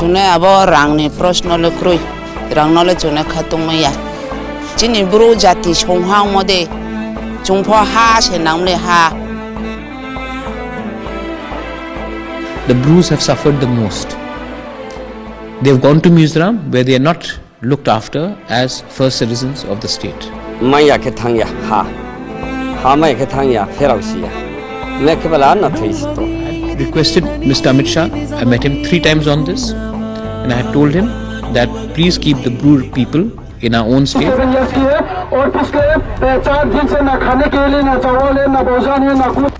Chune abo rangni proshno le krui. Rangno le chune khatung maya. Chini bru jati chonghang mode. Chungpo ha che namle ha. The Brus have suffered the most. They have gone to Mizoram where they are not looked after as first citizens of the state. Maya ke thangya ha. Ha mai ke thangya ferausia. Me ke bala na theisto. I requested Mr. Amit Shah. I met him 3 times on this, and I had told him that please keep the Bru people in our own state.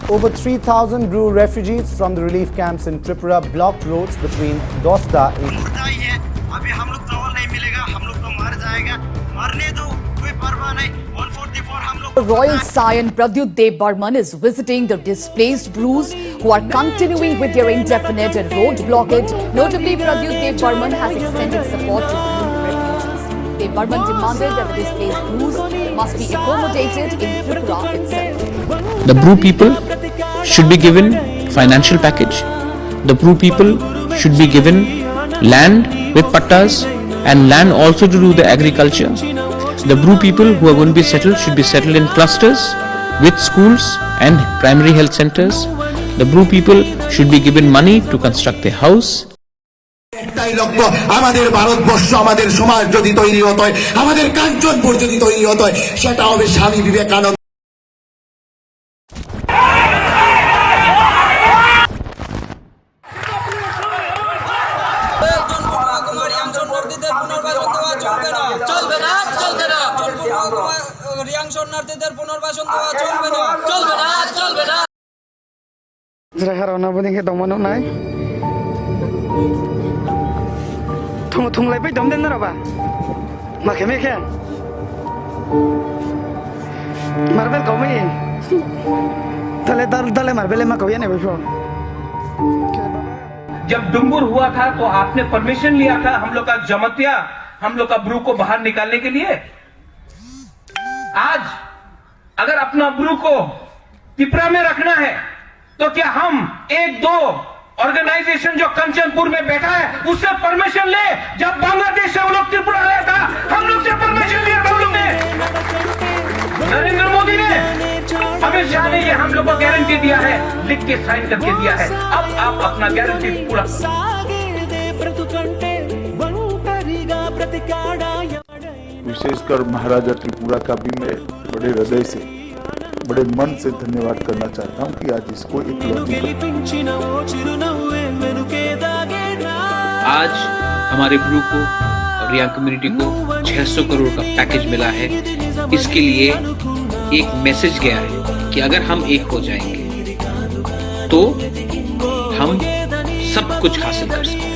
Over 3,000 Bru refugees from the relief camps in Tripura blocked roads between Dosta Royal Scion Pradyut Dev Burman is visiting the displaced Brus who are continuing with their indefinite road blockage. Notably, Pradyut Dev Burman has extended support to Bru refugees. Dev Burman demanded that the displaced Brus must be accommodated in Tripura itself. The Bru people should be given financial package. The Bru people should be given land with pattas and land also to do the agriculture. The Bru people who are going to be settled should be settled in clusters with schools and primary health centers. The Bru people should be given money to construct their house. একটাই লক্ষ্য আমাদের ভারতবর্ষ আমাদের সমাজ যদি তৈরি হতে হয় আমাদের কাঞ্চনপুর যদি তৈরি হতে হয় সেটা হবে Swami Vivekananda thùng lấy bích đóng đến đó bà mà cái mấy khe marvel có mấy तले marvel में कभी नहीं बैठो जब डुंगुर हुआ था तो आपने परमिशन लिया था हम लोग का जमतिया हम लोग का ब्रू को बाहर निकालने के लिए आज अगर अपना ब्रू को तिपरा में रखना है तो क्या हम 1-2 ऑर्गेनाइजेशन जो कंचनपुर में बैठा है उससे परमिशन ले जब बांग्लादेश से वो लोग त्रिपुरा आया था हम लोग से परमिशन लिया था हम लोग ने नरेंद्र मोदी ने अमित शाह ने ये हम लोग को गारंटी दिया है लिख के साइन करके दिया है अब आप अपना गारंटी पूरा विशेषकर महाराजा त्रिपुरा का भी मैं बड़े हृदय से बड़े मन से धन्यवाद करना चाहता हूँ कि आज इसको एक आज हमारे ब्रू को और रियांग कम्युनिटी को 600 करोड़ का पैकेज मिला है। इसके लिए एक मैसेज गया है कि अगर हम एक हो जाएंगे तो हम सब कुछ हासिल कर सकते हैं।